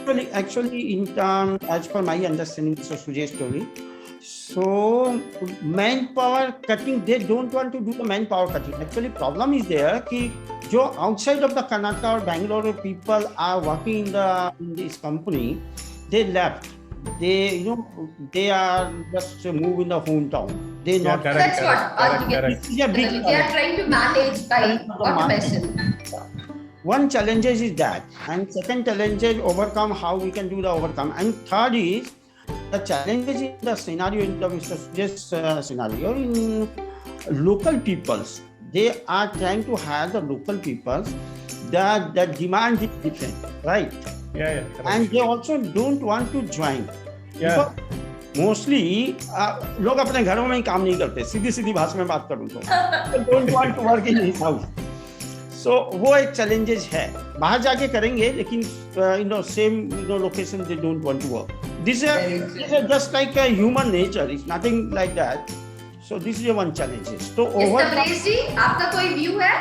Actually, in term, as per my understanding, Mr. Sujay's story, so manpower cutting, they don't want to do the manpower cutting. Actually, problem is there कि जो outside of the Karnataka or Bangalore people are working in this company, they left. They are just move in the hometown. They Yeah, not. correct, That's correct, what correct, correct. This is a big they are trying to manage by automation. One challenge is that, and second challenge is overcome how we can do the overcome, and third is the challenges in the scenario in the Mr. Sujesh scenario in local peoples. They are trying to have the local peoples. The demand is different, right? Yeah, correct. And they also don't want to join. Yeah. Mostly लोग अपने घरों में ही काम नहीं करते, सीधी सीधी भाषा में बात करूं तो don't want to work in his house. So वो एक चैलेंजेस है, बाहर जाके करेंगे लेकिन same location they don't want to work. This is just like a human nature, it's nothing like that. So this is one challenges. तो ओवर जी आपका कोई व्यू है?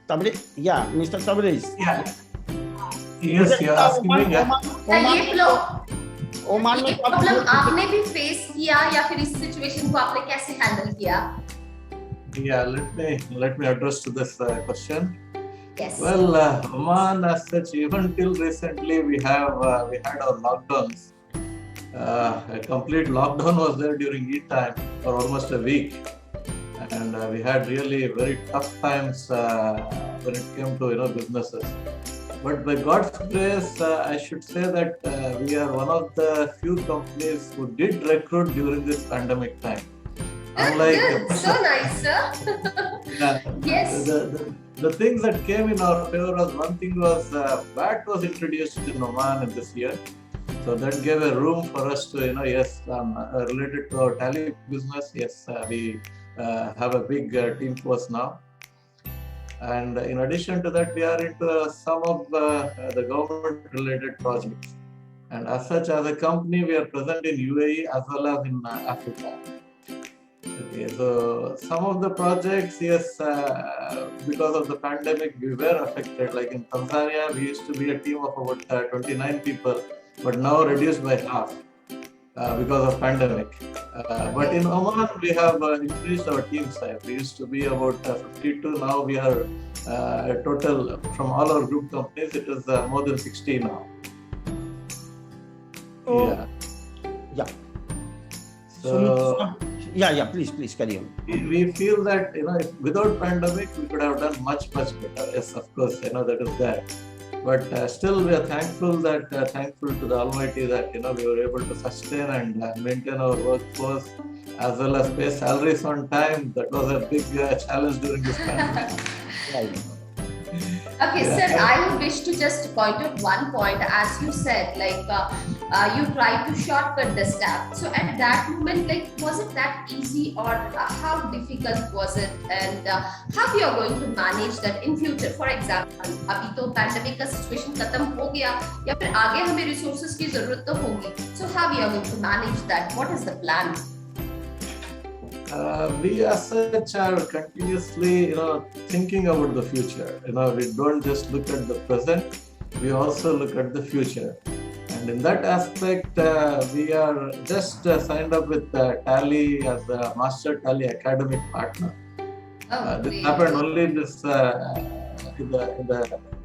तबरे या mister Tabrez. Yes, you're asking me. Oman में प्रॉब्लम आपने भी फेस किया या फिर इस सिचुएशन को आपने कैसे हैंडल किया? Yeah, let me address to this question. Yes. Well, Oman as such, even till recently, we had our lockdowns. A complete lockdown was there during Eid time for almost a week, and we had really very tough times when it came to businesses. But by God's grace, I should say that we are one of the few companies who did recruit during this pandemic time. Good. So nice, sir. Yes. The things that came in our favor was, one thing was VAT was introduced in Oman in this year. So that gave a room for us to, related to our Tally business. Yes, we have a big team force now. And in addition to that, we are into some of the government-related projects. And as such, as a company, we are present in UAE as well as in Africa. Okay, so some of the projects, yes, because of the pandemic, we were affected. Like in Tanzania, we used to be a team of about 29 people, but now reduced by half because of pandemic. But in Oman, we have increased our team size. We used to be about 52. Now we are a total from all our group companies. It is more than 60 now. Oh. Yeah. So. Yeah. Please carry on. We feel that if without pandemic we could have done much better. Yes, of course, that is there. But still, we are thankful to the Almighty that we were able to sustain and maintain our workforce as well as pay salaries on time. That was a big challenge during this pandemic. Right. Okay, yeah. Sir, I would wish to just point out one point. As you said, you tried to shortcut the step. So at that moment, was it that easy or how difficult was it? And how you are going to manage that in future? For example, अभी तो pandemic का situation खत्म हो गया या फिर आगे हमें resources की जरूरत तो होगी. So how you are going to manage that? What is the plan? We as such are continuously, thinking about the future. We don't just look at the present; we also look at the future. And in that aspect, we are just signed up with Tally as a Master Tally Academic partner. This happened only in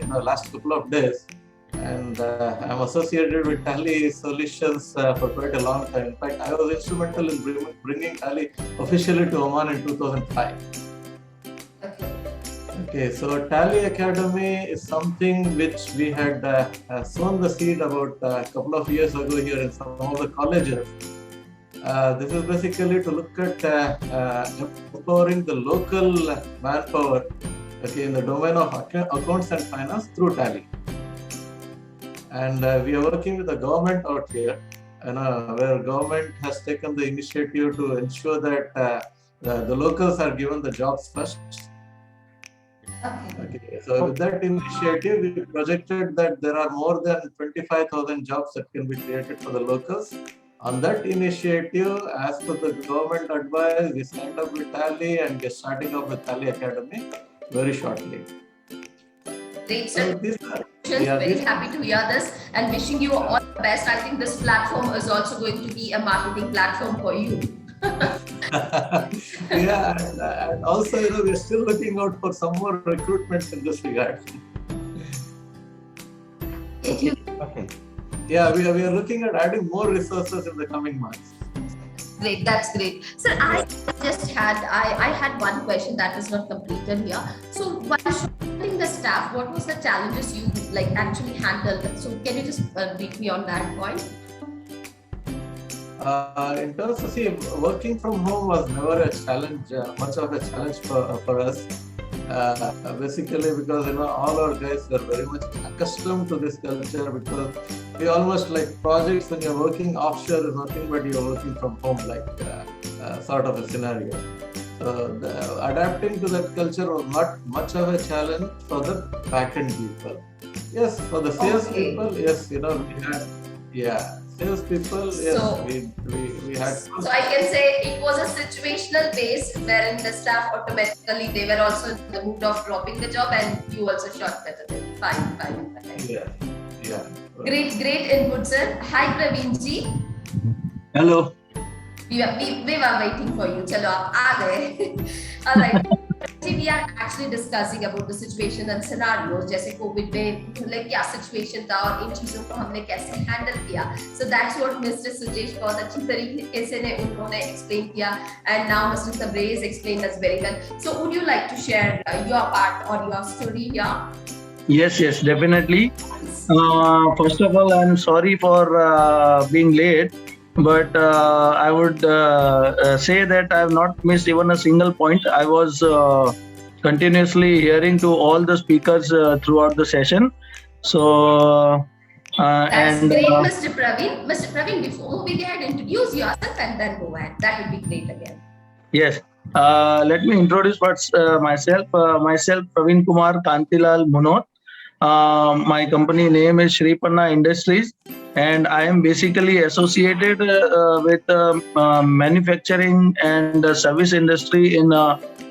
the last couple of days. And I'm associated with Tally Solutions for quite a long time. In fact, I was instrumental in bringing Tally officially to Oman in 2005. Okay, so Tally Academy is something which we had sown the seed about a couple of years ago here in some of the colleges. This is basically to look at empowering the local manpower, in the domain of accounts and finance through Tally. And we are working with the government out here, where government has taken the initiative to ensure that the locals are given the jobs first. Okay. So with that initiative, we projected that there are more than 25,000 jobs that can be created for the locals. On that initiative, as per the government advice, we signed up with Tally and we are starting up with Tally Academy very shortly. Great, So sir. these are, Very these happy to hear this and wishing you all the best. I think this platform is also going to be a marketing platform for you. and also, we're still looking out for some more recruitments in this regard. Okay. Okay. Yeah, we are looking at adding more resources in the coming months. Great, that's great. Sir, I had one question that is not completed here. So while shortcutting the staff, what was the challenges you actually handled? So can you just brief me on that point? In terms of working from home was never a challenge, much of a challenge for us. Basically, because all our guys are very much accustomed to this culture, because we almost like projects when you're working offshore is nothing but you're working from home, sort of a scenario. So adapting to that culture was not much of a challenge for the back-end people. Yes, for the sales people, yes, we had, sales people, yes, we had. So I can say it was a situational base wherein the staff automatically, they were also in the mood of dropping the job and you also shortcutted it. Fine. Yeah. Great input, sir. Hi, Praveen ji. Hello. We were waiting for you. Chalo, aap aa gaye. All right. We are actually discussing about the situation and scenarios. जैसे Covid में क्या situation था और इन चीजों को हमने कैसे handle किया. So that's what Mr. Sujesh बहुत अच्छी तरीके से उन्होंने explain किया. And now Mr. Tabrez explained us very well. So would you like to share your part or your story here? Yes, definitely. First of all, I'm sorry for being late, but I would say that I have not missed even a single point. I was continuously hearing to all the speakers throughout the session. So, That's great, Mr. Praveen. Mr. Praveen, before moving ahead, introduce yourself and then go ahead. That would be great again. Yes. Let me introduce myself. Myself, Praveen Kumar Kantilal Munot. My company name is Shri Panna Industries, and I am basically associated with manufacturing and service industry in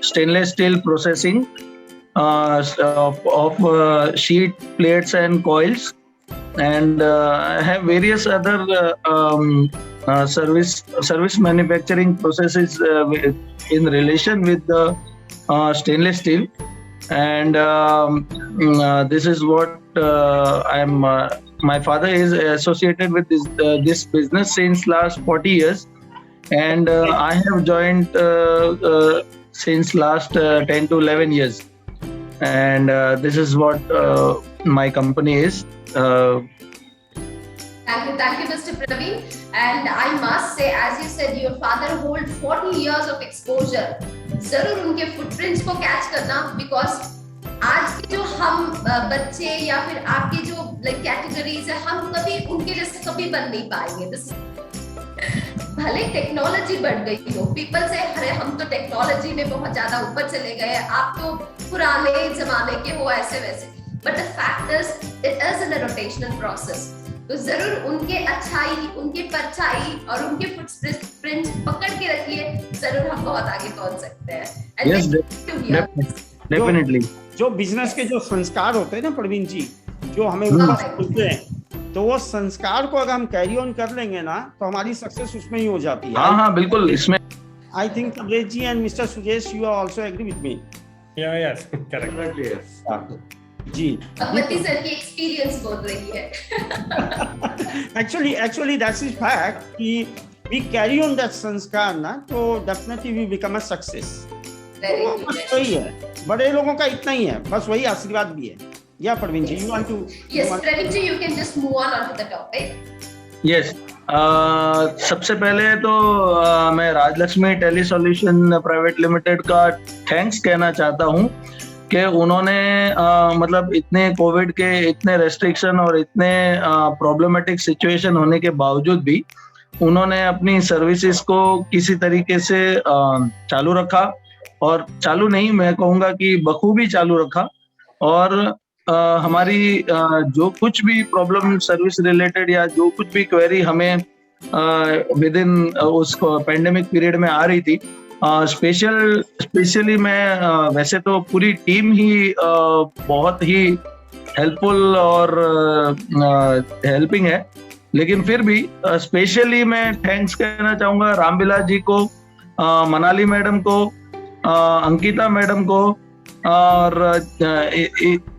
stainless steel processing of sheet, plates, and coils. And I have various other service manufacturing processes in relation with the stainless steel. And this is what I'm. My father is associated with this business since last 40 years, and I have joined since last 10 to 11 years. And this is what my company is. Thank you, Mr. Praveen. And I must say, as you said, your father holds 40 years of exposure. जरूर उनके footprints को catch करना, because आज के जो हम बच्चे या फिर आपके जो कैटेगरीज है, हम कभी उनके जैसे कभी बन नहीं पाएंगे. भले टेक्नोलॉजी बढ़ गई हो, पीपल से अरे हम तो टेक्नोलॉजी में बहुत ज्यादा ऊपर चले गए, आप तो पुराने जमाने के हो ऐसे वैसे, but the fact is it is in a rotational process. तो जरूर उनके अच्छाई, उनके परछाई और उनके फुटप्रिंट्स पकड़ के रखिए, जरूर हम बहुत आगे पहुंच सकते हैं. Yes, definitely. जो बिजनेस के जो संस्कार होते हैं ना प्रवीण जी, जो हमें बोलते हैं, तो वो संस्कार को अगर हम कैरी ऑन कर लेंगे ना, तो हमारी सक्सेस उसमें ही हो जाती है. हाँ, बिल्कुल. इसमें I think Tabrez ji and Mr. Sujesh, you also agree with me. Yes, correct. Definitely, yes. Ji. Bhagwati sir की एक्सपीरियंस बोल रही है. Actually, that's the fact कि we carry on that संस्कार ना, तो definitely we become a success. बस वही है, बड़े लोगों का इतना ही है, बस वही आशीर्वाद भी है. या प्रवीण जी, you want to? Yes, Praveen ji, you can just move on to the topic. Yes. सबसे पहले तो मैं Rajalakshmi tele solution private limited का थैंक्स कहना चाहता हूँ कि उन्होंने मतलब इतने कोविड के इतने रेस्ट्रिक्शन और इतने प्रॉब्लमेटिक सिचुएशन होने के बावजूद भी उन्होंने अपनी सर्विसेज को किसी तरीके से चालू रखा, और चालू नहीं, मैं कहूँगा कि बखूबी चालू रखा. और हमारी जो कुछ भी प्रॉब्लम सर्विस रिलेटेड या जो कुछ भी क्वेरी हमें विद इन उस पेंडेमिक पीरियड में आ रही थी, स्पेशली मैं वैसे तो पूरी टीम ही बहुत ही हेल्पफुल और हेल्पिंग है, लेकिन फिर भी स्पेशली मैं थैंक्स कहना चाहूंगा रामविलास जी को, मनाली मैडम को, अंकिता मैडम को, और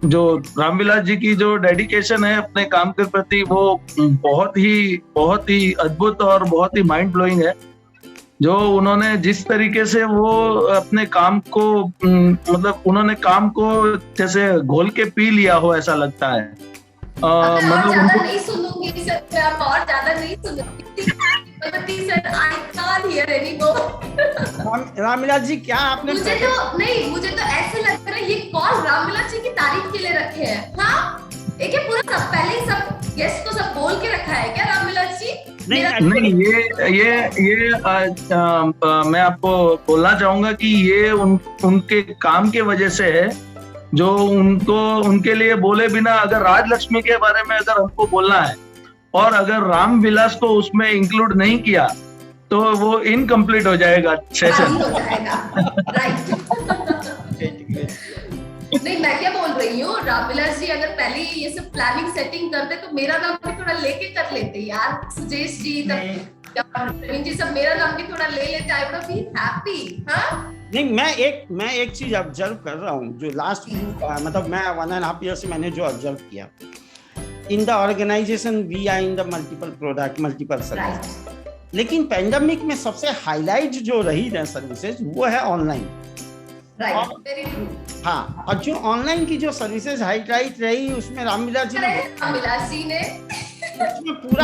जो रामविलास जी की जो डेडिकेशन है अपने काम के प्रति वो बहुत ही अद्भुत और बहुत ही माइंड ब्लोइंग है। जो उन्होंने जिस तरीके से वो अपने काम को मतलब उन्होंने काम को जैसे घोल के पी लिया हो ऐसा लगता है। मतलब ज्यादा नहीं सुनूंगी सर, मैं और ज्यादा नहीं सुनूंगी। Sir I can't hear anymore. Ramvilas ji क्या आपने मुझे तो ऐसे लग रहा है ये कॉल रामविलास जी की तारीफ के लिए रखे हैं। हाँ, एक है पूरा सब पहले ही सब गेस्ट को सब बोल के रखा है क्या रामविलास जी? नहीं, ये मैं आपको बोलना चाहूंगा कि ये उनके काम के वजह से है, जो उनके लिए बोले बिना अगर राजलक्ष्मी के बारे में अगर हमको बोलना है और अगर रामविलास को उसमें इंक्लूड नहीं किया तो वो इनकम्प्लीट हो जाएगा सेशन। नहीं, मैं क्या बोल रही हूँ, रामविलास जी अगर पहले ये सब प्लानिंग सेटिंग करते तो मेरा नाम भी थोड़ा लेके कर लेते यार। सुजेश जी प्रवीण जी सब मेरा नाम भी थोड़ा ले लेते, आई वुड बी हैप्पी। हाँ नहीं, मैं एक चीज ऑब्जर्व कर रहा हूँ जो लास्ट मतलब मैं 1.5 ईयर से मैंने जो ऑब्जर्व किया in the organisation we are in the multiple product multiple service, लेकिन पेंडेमिक में सबसे हाईलाइट जो रही है सर्विसेज वो है ऑनलाइन। Very true. हाँ, और जो ऑनलाइन की जो सर्विसेज हाईलाइट रही उसमें रामविलास जी ने पूरा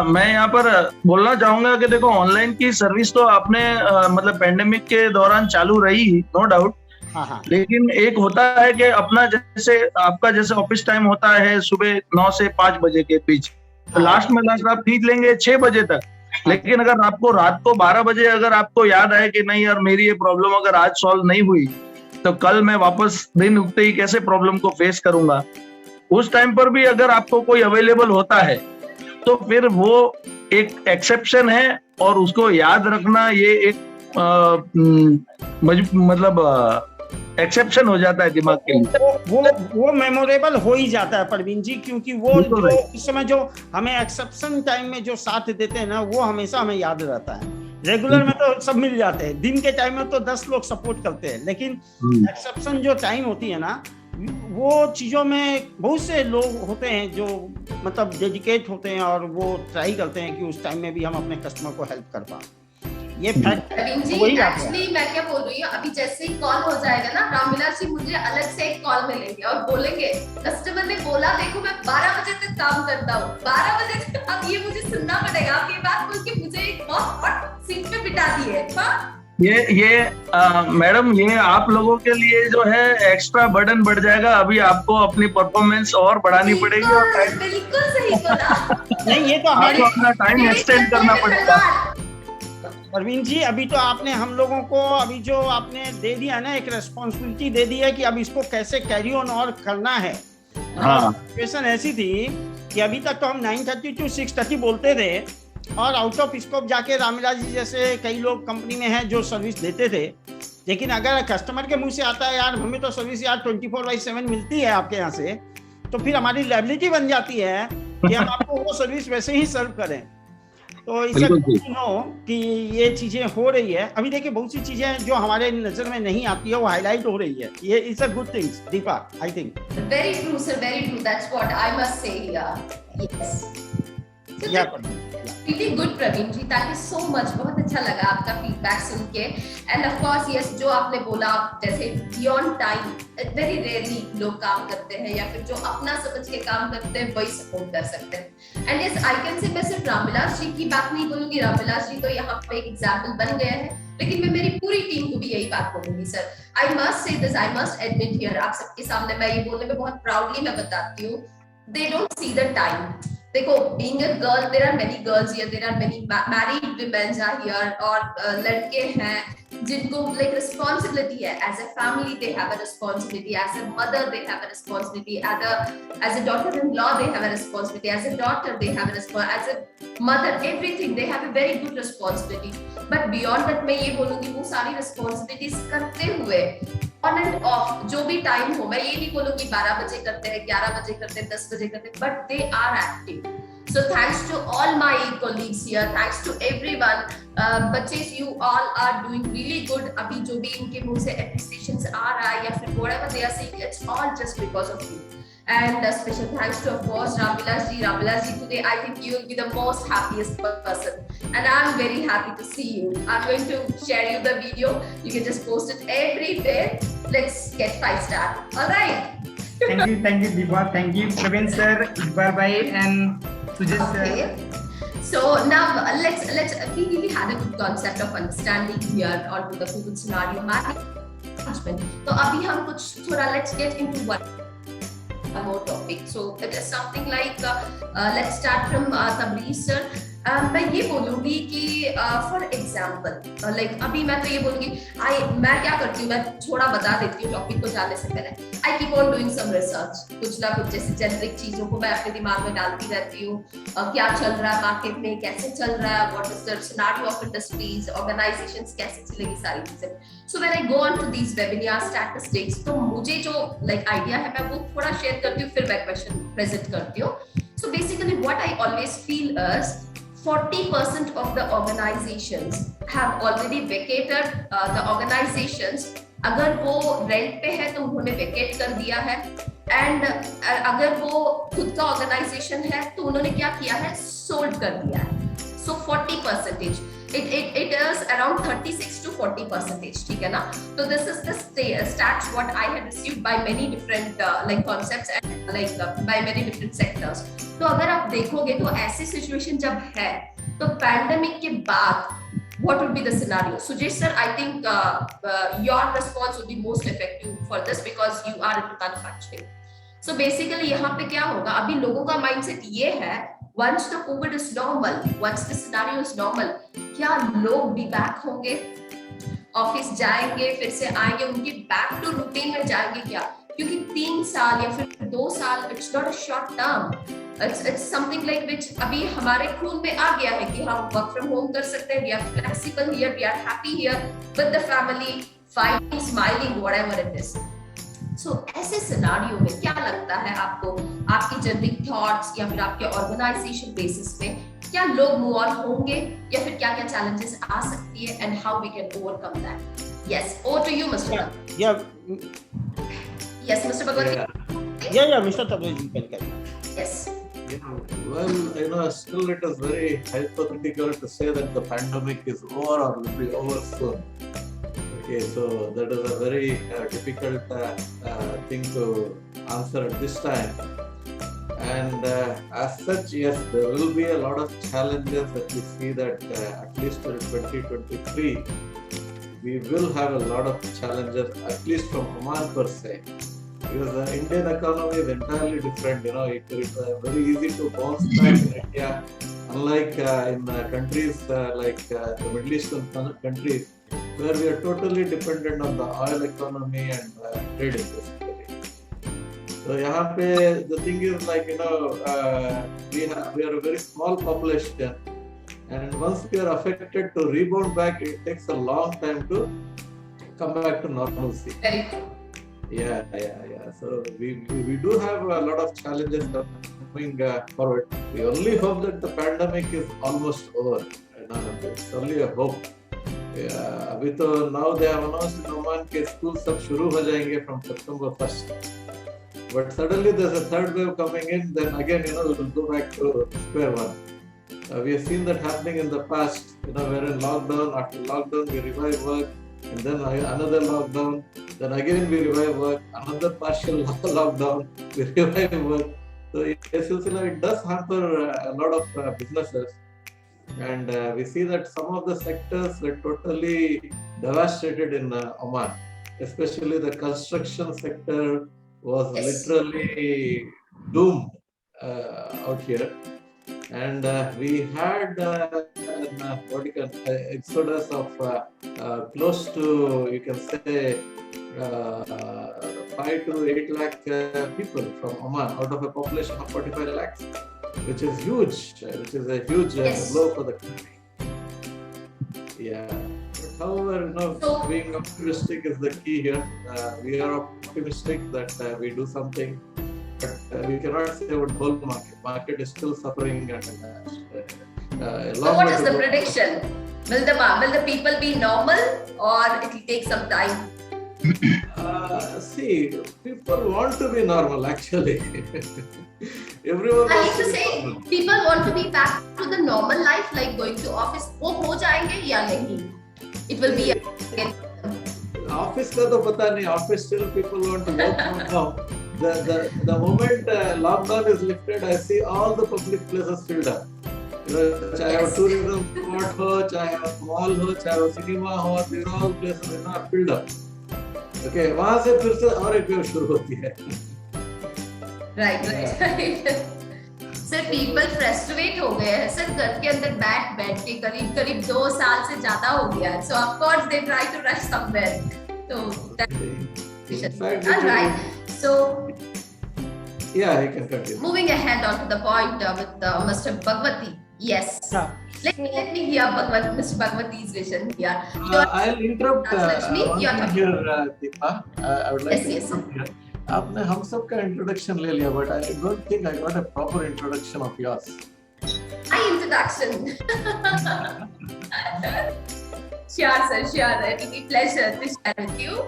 मैं यहाँ पर बोलना चाहूंगा कि देखो ऑनलाइन की सर्विस तो आपने मतलब पेंडेमिक के दौरान चालू रही, नो डाउट। हाँ। लेकिन एक होता है कि अपना जैसे आपका जैसे ऑफिस टाइम होता है सुबह 9 से 5 बजे के बीच, तो लास्ट में आप खींच लेंगे 6 बजे तक। लेकिन अगर आपको रात को 12 बजे अगर आपको याद आए कि नहीं यार मेरी ये प्रॉब्लम अगर आज सॉल्व नहीं हुई तो कल मैं वापस दिन उठते ही कैसे प्रॉब्लम को फेस करूंगा, उस टाइम पर भी अगर आपको कोई अवेलेबल होता है तो फिर वो एक एक्सेप्शन है और उसको याद रखना ये एक मतलब एक्सेप्शन हो जाता है दिमाग के लिए। वो मेमोरेबल हो ही जाता है प्रवीण जी, क्योंकि वो जो इस समय जो हमें एक्सेप्शन टाइम में जो साथ देते हैं ना वो हमेशा हमें याद रहता है। रेगुलर में तो सब मिल जाते हैं, दिन के टाइम में तो 10 लोग सपोर्ट करते हैं, लेकिन एक्सेप्शन जो टाइम होती है ना वो चीजों में बहुत से लोग होते हैं जो मतलब डेडिकेट होते हैं और वो ट्राई करते हैं कि उस टाइम में भी हम अपने कस्टमर को हेल्प कर पाए। ये फैक्ट एक्चुअली मैं क्या बोल रही हूँ, अभी जैसे ही कॉल हो जाएगा ना रामविलास जी मुझे अलग से एक कॉल मिलेंगे और बोलेंगे कस्टमर ने बोला देखो मैं 12 बजे तक काम करता हूँ, 12 बजे तक। अब ये मुझे सुनना पड़ेगा, आप ये बात बोल के मुझे एक बहुत हॉट सीट पे बिठा दी है। मैडम ये आप लोगों के लिए जो है एक्स्ट्रा बर्डन बढ़ जाएगा, अभी आपको अपनी परफॉर्मेंस और बढ़ानी पड़ेगी और बिल्कुल सही बोला। नहीं, ये तो आपको अपना टाइम एक्सटेंड करना पड़ेगा। प्रवीण जी अभी तो आपने हम लोगों को अभी जो आपने दे दिया ना एक रेस्पॉन्सिबिलिटी दे दी है कि अब इसको कैसे कैरी ऑन और करना है। हाँ, सिचुएशन ऐसी थी कि अभी तक तो हम 9:30 to 6:30 बोलते थे और आउट ऑफ स्कोप जाके रामविलास जी जैसे कई लोग कंपनी में हैं जो सर्विस देते थे, लेकिन अगर कस्टमर के मुंह से आता है यार हमें तो सर्विस यार 24/7 मिलती है आपके यहाँ से, तो फिर हमारी लायबिलिटी बन जाती है कि हम आपको वो सर्विस वैसे ही सर्व करें। तो इससे नो कि ये चीजें हो रही है। अभी देखिए बहुत सी चीजें जो हमारे नजर में नहीं आती है वो हाईलाइट हो रही है। ये it's a good things Deepa, I think. Very true sir, very true, that's what I must say here. Yes, really good Praveen ji, thank you so much, बहुत अच्छा लगा आपका फीडबैक सुन के। एंड ऑफ कोर्स यस, जो आपने बोला जैसे बियॉन्ड टाइम वेरी रेयरली लोग काम करते हैं या फिर जो अपना समझ के काम करते हैं वही सपोर्ट कर सकते हैं। And yes I can say मैं सिर्फ रामविलास जी की बात नहीं बोलूंगी, रामविलास जी तो यहाँ पे एक एग्जाम्पल बन गए हैं, लेकिन मैं मेरी पूरी टीम को भी यही बात बोलूंगी सर। आई मस्ट से this, I must admit here, आप सबके सामने मैं ये बोलने में बहुत प्राउडली मैं बताती हूँ, they don't see the time. देखो, being a girl, there are many girls here, there are many married women are here, और लड़के हैं जिनको like responsibility है, as a family they have a responsibility, as a mother they have a responsibility, as a daughter-in-law they have a responsibility, as a daughter they have a responsibility, as a mother, everything they have a very good responsibility. But beyond that मैं ये बोलूँगी वो सारी responsibilities करते हुए on end of जो भी time हो, मैं ये नहीं बोलूंगी 12 बजे करते हैं, 11 बजे करते हैं, 10 बजे करते हैं, but they are active. So thanks to all my colleagues here, thanks to everyone. बच्चे, you all are doing really good. अभी जो भी इनके मुंह से appreciations आ रहा है या फिर whatever they are saying, it's all just because of you. And a special thanks to, of course, Ramvilas ji. Ramvilas ji, today I think you will be the most happiest person, and I'm very happy to see you. I'm going to share you the video. You can just post it every day. Let's get 5-star. All right. Thank you, Diva. Thank you, Praveen sir, Iqbal bhai, and Sujesh sir. Okay. So now let's we really had a good concept of understanding here onto the COVID scenario management. So abhi hum kuch thoda let's get into one more topic. So it is something like let's start from Tabriz sir. मैं ये बोलूंगी कि for example like अभी मैं तो ये बोलूंगी मैं क्या करती हूँ, मैं थोड़ा बता देती हूँ टॉपिक को जाने से पहले. I keep on doing some research, कुछ ना कुछ जैसे जेनरिक चीजों को मैं अपने दिमाग में डालती रहती हूँ. क्या चल रहा है मार्केट में, कैसे चल रहा है, what is the scenario of industries, organisations कैसे चलेगी, सारी चीजें. So when I go on to these webinar statistics, तो मुझे जो लाइक आइडिया है मैं वो थोड़ा शेयर करती हूँ, फिर मैं क्वेश्चन प्रेजेंट करती हूँ. So basically what I always feel is 40% of the organizations have already vacated the organizations. अगर वो रेंट पे है तो उन्होंने वेकेट कर दिया है, एंड अगर वो खुद का ऑर्गेनाइजेशन है तो उन्होंने क्या किया है, सोल्ड कर दिया है. So 40%, it is around 36 to 40%, ठीक है ना. So this is the stats what I had received by many different like concepts and like by many different sectors. तो अगर आप देखोगे तो ऐसी सिचुएशन जब है तो पैंडेमिक के बाद what would be the scenario? Sujesh sir, I think your response would be most effective for this because you are into manufacturing. So basically यहाँ पे क्या होगा, अभी लोगों का माइंडसेट ये है, once the COVID is normal, once the scenario is normal, क्या लोग भी बैक होंगे, ऑफिस जाएंगे, फिर से आएंगे, उनकी बैक टू रूटीन में जाएंगे क्या? क्योंकि 3 साल या फिर 2 साल, it's not a short term, it's something like which अभी हमारे खून में आ गया है कि हम वर्क फ्रॉम होम कर सकते हैं, we are flexible here, we are happy here with the family, fine, smiling, whatever it is. So ऐसे सिनेरियो में क्या लगता है आपको, आपकी जनरिक थॉट्स या फिर आपके ऑर्गेनाइजेशन बेसिस पे क्या लोग मूव ऑन होंगे या फिर क्या क्या चैलेंजेस आ सकती है, and how we can overcome that? Yes, over to you mister. Yes, Mr. Bhagwati. Yeah, Mr. Tabriz, you can carry. Yes. Yeah, well, still it is very hypothetical to say that the pandemic is over or will be over soon. Okay, so that is a very difficult thing to answer at this time. And as such, yes, there will be a lot of challenges that we see that at least till 2023, we will have a lot of challenges, at least from Oman per se. Because the Indian economy is entirely different, it's very easy to bounce back in India, unlike in countries like the Middle Eastern countries, where we are totally dependent on the oil economy and trade industry. So यहाँ पे the thing is like we are a very small population, and once we are affected, to rebound back, it takes a long time to come back to normalcy. Very true. Yeah. So we do have a lot of challenges coming forward. We only hope that the pandemic is almost over. It's only a hope. अभी तो now they have announced in Oman के schools सब शुरू हो जाएंगे from September 1st. But suddenly there's a third wave coming in. Then again, we will go back to square one. We have seen that happening in the past. We're in lockdown. After lockdown, we revive work. And then another lockdown, then again we revive work, another partial lockdown, we revive work. So it does hamper a lot of businesses, and we see that some of the sectors were totally devastated in Oman, especially the construction sector was literally doomed out here. And we had an exodus of close to, you can say, 5 to 8 lakh people from Oman out of a population of 45 lakhs, which is huge, which is a huge blow for the country. Yeah. However, So- being optimistic is the key here. We are optimistic that we do something, but we cannot say about whole market. Market is still suffering, and a So long what way is to the go. prediction? Will the people be normal, or it will take some time? See, people want to be normal. Actually, everyone I wants need to to be say, normal. people want to be back to the normal life, like going to office. वो हो जाएंगे या नहीं? It will be again. Office का तो पता नहीं. Office still people want to work from home. The moment lockdown is lifted, I see all the public places filled up. चाहे वो Yes. tourism spot हो, चाहे वो mall हो, चाहे वो cinema हो, these all places are filled up. Okay, वहाँ से फिर से और एक वेव शुरू होती है. Right. सर पीपल फ्रस्ट्रेट हो गए हैं सर, घर के अंदर बैठ के करीब 2 साल से ज्यादा हो गया है. So of course they try to rush somewhere. तो In fact, alright. So yeah, you can continue. moving ahead on to the point with Mr. Bhagwati. Yes. Yeah. Let me hear Mr. Bhagwati's vision here. Your I'll interrupt Lakshmi, one you're thing here, Deepa. I would like Yes, to yes. interrupt here. आपने हम सब का introduction ले लिया, but I don't think I got a proper introduction of yours. my introduction. Sure, sir. Sure. It will be pleasure to share with you.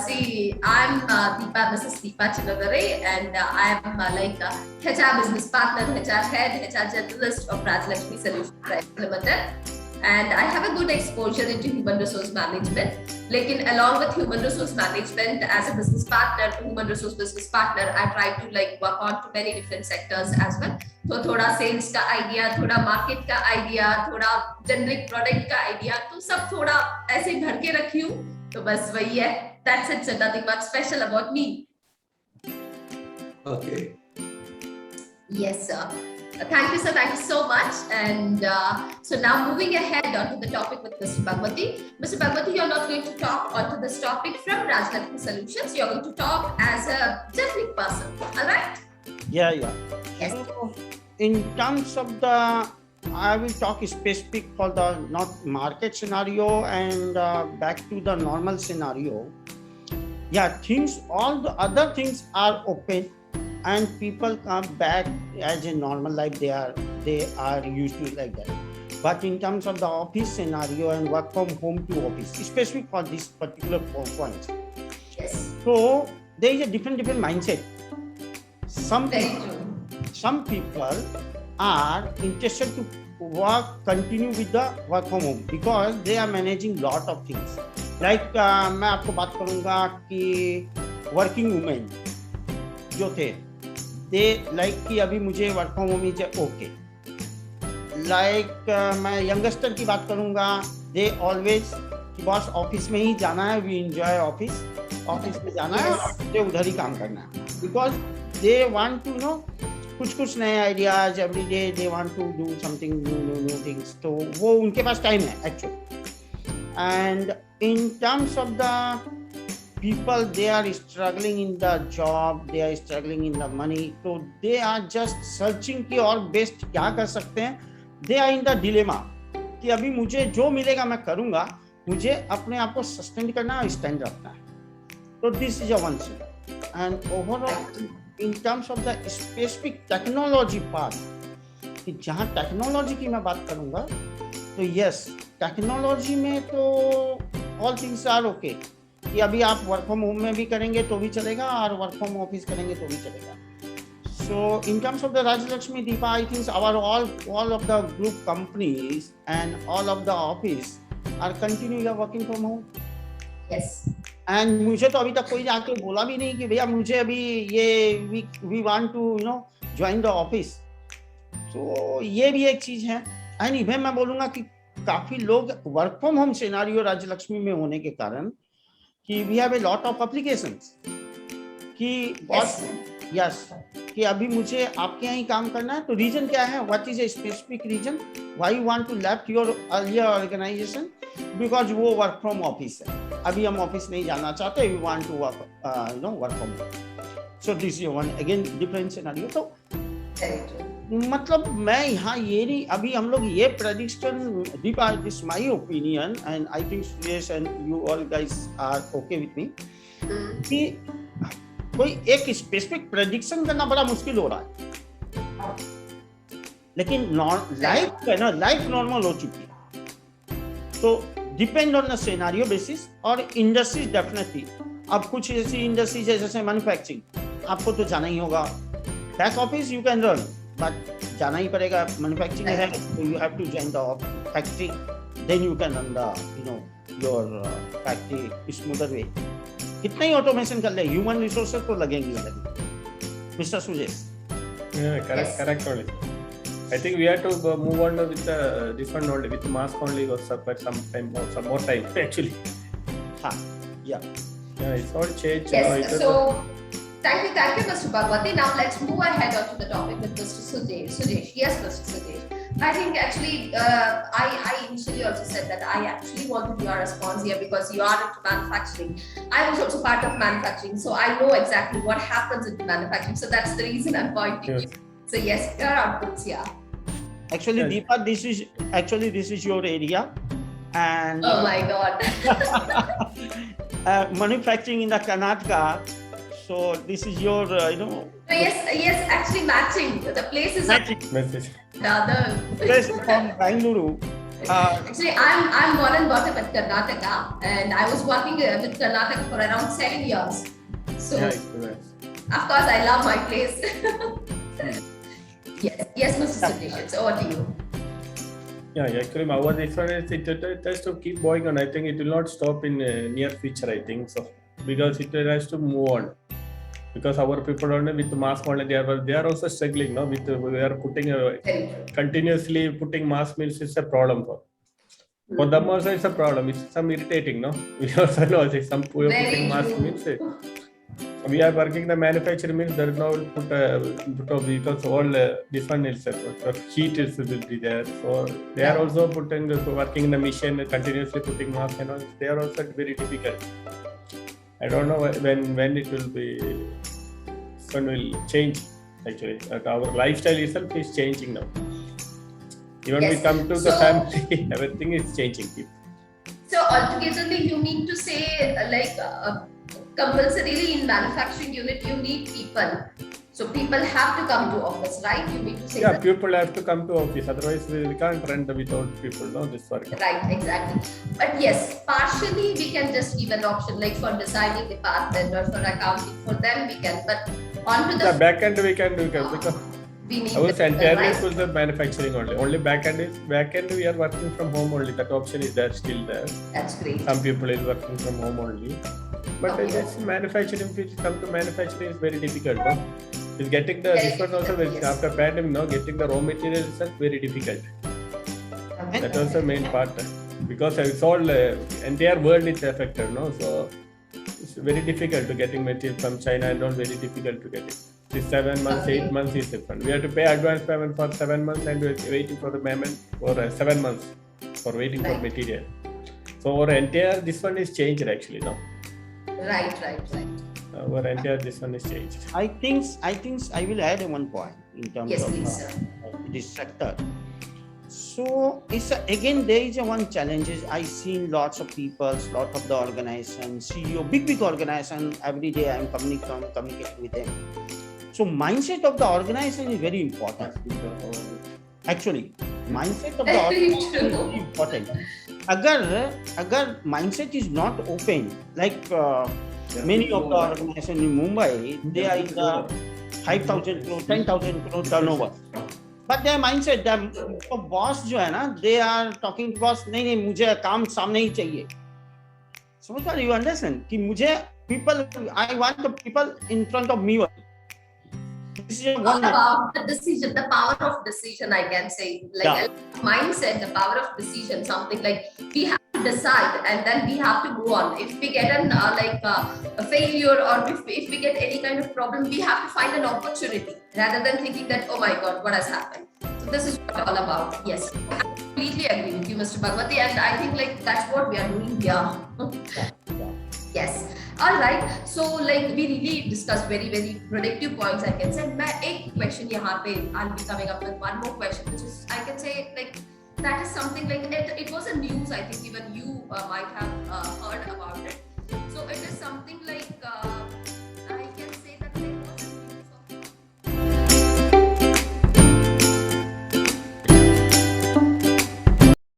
See, I'm Deepa, Mrs. Deepa Chilodare, and I am like HR business partner, HR head, HR generalist of Rajlakshmi Solutions Private Limited. And I have a good exposure into human resource management. Lekin along with human resource management, as a business partner, human resource business partner, I try to like work on to many different sectors as well. तो थोड़ा sales का idea, थोड़ा market का idea, थोड़ा generic product का idea, तो सब थोड़ा ऐसे भर के रखी हूँ. तो बस वही है. That's it, sir. Nothing much special about me. Okay. Yes, sir. Thank you, sir. Thank you so much. And so now moving ahead onto the topic with Mr. Bhagwati. Mr. Bhagwati, you're not going to talk onto this topic from Rajlakshmi Solutions. You're going to talk as a generic person. All right? Yeah. Yes. So, in terms of the, I will talk specific for the not market scenario and back to the normal scenario. Yeah, all the other things are open and people come back as a normal life. They are used to it like that. But in terms of the office scenario and work from home to office, specific for this particular point. Yes. So there is a different mindset. Very true. Some people are interested to continue with the work from home because they are managing lot of things. Like मैं आपको बात करूँगा कि working women जो थे, they like कि अभी मुझे work from home is okay. Like मैं youngster की बात करूँगा, they always बॉस ऑफिस में ही जाना है, we enjoy ऑफिस में जाना है और मुझे उधर ही काम करना है. Because they want to कुछ नए ideas every day, they want to do something new things. तो वो उनके पास टाइम है actually. And in terms of the people, they are struggling in the job, they are struggling in the money. तो they are just searching की और best क्या कर सकते हैं. They are in the dilemma कि अभी मुझे जो मिलेगा मैं करूँगा, मुझे अपने आप को सस्टेन करना है, स्टैंड रखना है. तो this is a one thing. And overall in terms of the specific technology part, कि जहाँ टेक्नोलॉजी की मैं बात करूँगा तो यस, टेक्नोलॉजी में तो ऑल थिंग्स आर ओके. कि अभी आप वर्क फ्रॉम होम में भी करेंगे तो भी चलेगा और वर्क फ्रॉम ऑफिस करेंगे तो भी चलेगा. So in terms of the Rajlakshmi, Deepa, I think all of the group companies and all of the office are continuing working from home. Yes. And मुझे तो अभी तक कोई आके बोला भी नहीं कि भैया मुझे अभी ये we want to join the office. So ये भी एक चीज है. एंड इवन मैं बोलूँगा कि काफी लोग work from home scenario Rajalakshmi में होने के कारण कि we have a lot of applications कि बॉस यस कि अभी मुझे आपके यहाँ ही काम करना है. तो रीजन क्या है, what is a specific reason why you want to left your earlier organisation? Because वो वर्क फ्रॉम ऑफिस है, अभी हम ऑफिस नहीं जाना चाहते, we want to work work from home. So this is one again different scenario. तो मतलब मैं यहाँ ये नहीं, अभी हम लोग ये prediction, Deepa, this my opinion and I think Suresh and you all guys are okay with me, कि कोई एक स्पेसिफिक प्रेडिक्शन करना बड़ा मुश्किल हो रहा है, लेकिन लाइफ है ना, लाइफ नॉर्मल हो चुकी है, तो depend on the scenario basis और इंडस्ट्रीज डेफिनेटली। अब कुछ ऐसी इंडस्ट्रीज है जैसे मैन्युफैक्चरिंग, आपको तो जाना ही होगा, back office you can run but जाना ही पड़ेगा, मैन्युफैक्चरिंग है तो you have to join the factory, then you can run the your factory smoother way. कितना ही ऑटोमेशन कर ले, ह्यूमन रिसोर्सेज तो लगेंगे। Mister Sujesh? correct only. I think we have to move on with this one only, with mask only was for some time or some more time actually. Yeah, it's all changed. Yes, so thank you, Mr. Bhagwati. Now let's move ahead onto the topic with Mr. Sujesh. Yes, Mr. Sujesh. I think actually, I initially also said that I actually wanted your response here because you are into manufacturing. I was also part of manufacturing, so I know exactly what happens in manufacturing. So that's the reason I'm pointing. Yes. So yes, your outputs here. actually Yes. Deepa, this is your area, and Oh my God. manufacturing in the Karnataka, so this is your So yes, actually matching. The place is Message. the other. place from Bangalore. Actually, I'm born and brought up at Karnataka, and I was working with Karnataka for around 7 years. So Yeah, it's nice. of course, I love my place. yes, Mr. Sujesh, it's over to you. Yeah, actually, our this one is it has to keep going on. I think it will not stop in near future. I think so because it has to move on. Because our people only with the mask only they are also struggling. No, with we are putting Very true. continuously putting mask means it's a problem for them also it's a problem. It's some irritating. No, we also know it's some we are Very putting mask true. means we are working the manufacturing means there is no put because all this one is heat is will be there, so they are also putting working in the machine continuously putting mask and all. They are also very difficult. I don't know when it will be, when will change actually. Our lifestyle itself is changing now. Even Yes. we come to the So- family, everything is changing. So altogether, you mean to say compulsorily in manufacturing unit you need people. So people have to come to office, right? You mean to say Yeah, that? people have to come to office. Otherwise, we can't run without people. No, this work. Right, exactly. But yes, partially we can just give an option like for designing department or for accounting. For them we can, but onto the The back end we can because we need our the people, entirely right? full the manufacturing only. Only back end we are working from home only. That option is there still there. That's great. Some people is working from home only. But Okay. this manufacturing, if it come to manufacturing, is very difficult. No? Is getting the Very this was also very, difficult, yes. after pandemic. No, getting the raw materials is very difficult. That was the main part because it's all entire world is affected. No, so it's very difficult to getting material from China and all. Very difficult to get it. This 7 months, Okay. 8 months is different. We have to pay advance payment for 7 months and we're waiting for the payment for 7 months for waiting for Right. material. So our entire this one is changed actually now. Right. Our entire this one is changed. I think I will add one point in terms Yes, of please, sir. this sector. So it's again there is one challenges. I seen lots of people, lot of the organizations, CEO, big organization. Every day I'm communicating with them. So mindset of the organization is very important. Actually, mindset of the Very organization is true. very important. अगर mindset is not open, like many of the organizations in Mumbai, they are in the 5,000 crore, 10,000 crore turnover. But their mindset, the boss जो है ना, they are talking to boss, नहीं मुझे काम सामने ही चाहिए. समझ पा रहे, you understand कि मुझे people, I want the people in front of me. This is All one. about the decision, the power of decision, I can say. Like mindset, the power of decision, something like we have to decide and then we have to go on. If we get a failure or if we get any kind of problem, we have to find an opportunity rather than thinking that, oh my God, what has happened? So this is what all about. Yes, I completely agree with you, Mr. Bhagwati, and I think like that's what we are doing here. Yes. All right. So like we really discussed very productive points, I can say. मैं एक question यहाँ पे I'll be coming up with one more question, which is I can say like that is something like it was a news, I think even you might have heard about it.